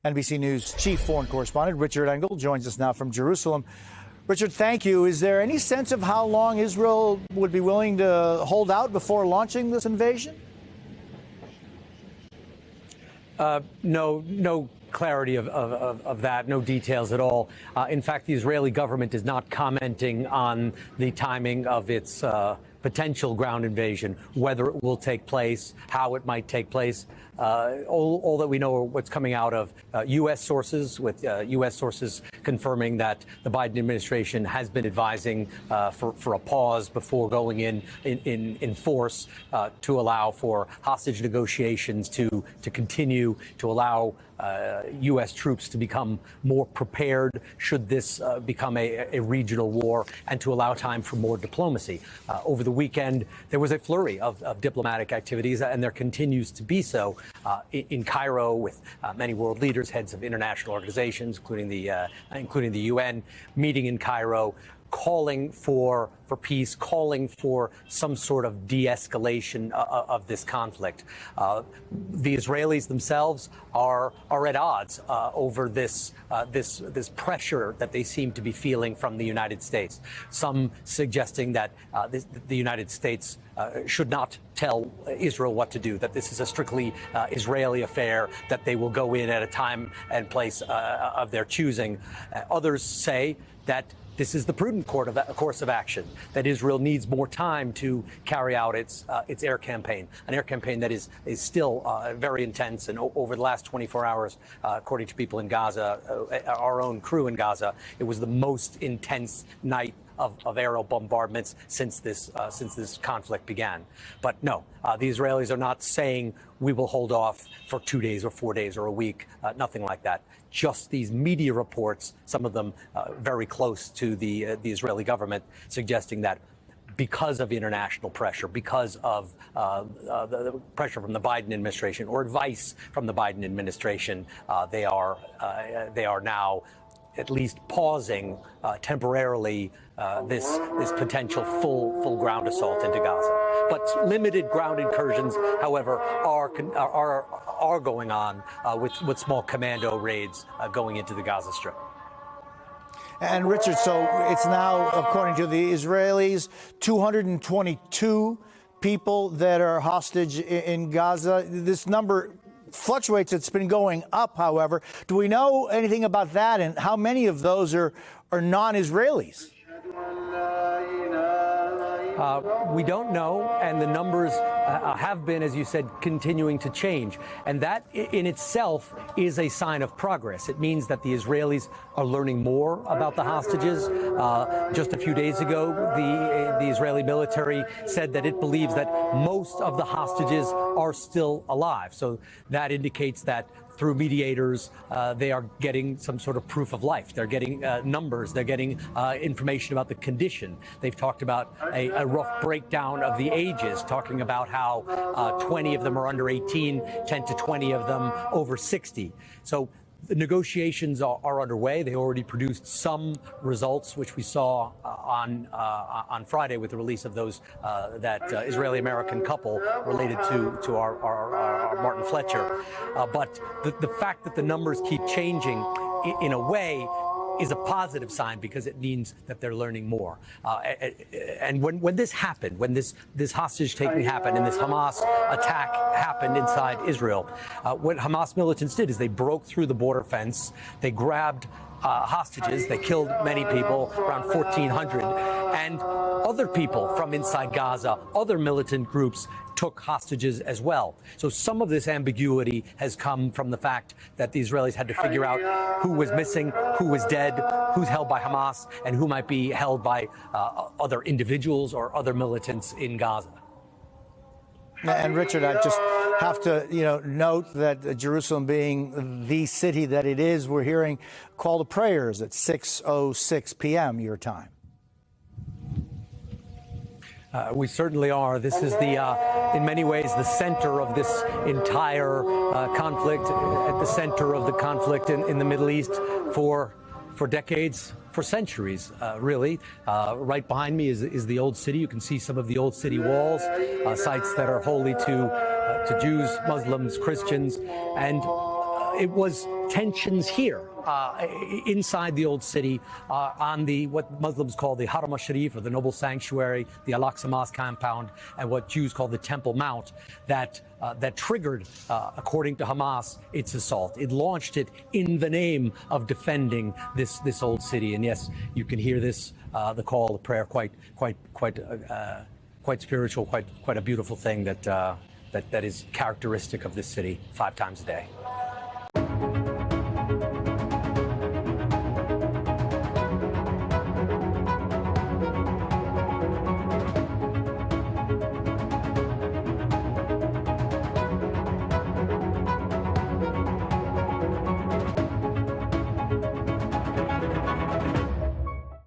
NBC News chief foreign correspondent Richard Engel joins us now from Jerusalem. Richard, thank you. Is there any sense of how long Israel would be willing to hold out before launching this invasion? No clarity of that, no details at all. In fact, the Israeli government is not commenting on the timing of its potential ground invasion, whether it will take place, how it might take place. All that we know are what's coming out of U.S. sources, with U.S. sources confirming that the Biden administration has been advising for a pause before going in force to allow for hostage negotiations to continue, to allow U.S. troops to become more prepared should this become a regional war, and to allow time for more diplomacy. Over the weekend, there was a flurry of diplomatic activities, and there continues to be so in Cairo, with many world leaders, heads of international organizations, including the UN, meeting in Cairo, calling for peace, calling for some sort of de-escalation of this conflict. The Israelis themselves are at odds over this pressure that they seem to be feeling from the United States. Some suggesting that the United States should not tell Israel what to do, that this is a strictly Israeli affair, that they will go in at a time and place of their choosing. Others say that this is the prudent course of action, that Israel needs more time to carry out its air campaign, an air campaign that is still very intense. And over the last 24 hours, according to people in Gaza, our own crew in Gaza, it was the most intense night of aerial bombardments since this conflict began. But no, the Israelis are not saying we will hold off for 2 days or 4 days or a week, nothing like that. Just these media reports, some of them very close to the Israeli government, suggesting that because of international pressure, because of the pressure from the Biden administration or advice from the Biden administration, they are now at least pausing temporarily this potential full ground assault into Gaza. But limited ground incursions, however, are going on with small commando raids going into the Gaza Strip. And Richard, so it's now, according to the Israelis, 222 people that are hostage in Gaza. This number fluctuates. It's been going up, however. Do we know anything about that, and how many of those are non-Israelis? We don't know, and the numbers have been, as you said, continuing to change. And that in itself is a sign of progress. It means that the Israelis are learning more about the hostages. Just a few days ago, the Israeli military said that it believes that most of the hostages are still alive. So that indicates that through mediators, they are getting some sort of proof of life. They're getting numbers. They're getting information about the condition. They've talked about a rough breakdown of the ages, talking about how 20 of them are under 18, 10 to 20 of them over 60. So the negotiations are underway. They already produced some results, which we saw on Friday with the release of those that Israeli-American couple related to our Martin Fletcher. But the fact that the numbers keep changing, in a way, is a positive sign, because it means that they're learning more. And when this happened, when this hostage taking happened and this Hamas attack happened inside Israel, what Hamas militants did is they broke through the border fence. They grabbed hostages. They killed many people, around 1,400. And other people from inside Gaza, other militant groups, took hostages as well. So some of this ambiguity has come from the fact that the Israelis had to figure out who was missing, who was dead, who's held by Hamas, and who might be held by other individuals or other militants in Gaza. And Richard, I just have to, note that Jerusalem being the city that it is, we're hearing call to prayers at 6:06 p.m. your time. We certainly are. This is in many ways, the center of this entire conflict, at the center of the conflict in the Middle East for decades, for centuries, really. Right behind me is the Old City. You can see some of the Old City walls, sites that are holy to Jews, Muslims, Christians, and it was tensions here inside the old city on the what Muslims call the Haram al-Sharif, or the Noble Sanctuary, the Al-Aqsa Mosque compound, and what Jews call the Temple Mount, that triggered, according to Hamas, its assault. It launched it in the name of defending this old city. And yes, you can hear this, the call, the prayer, quite spiritual, quite a beautiful thing that is characteristic of this city 5 times a day.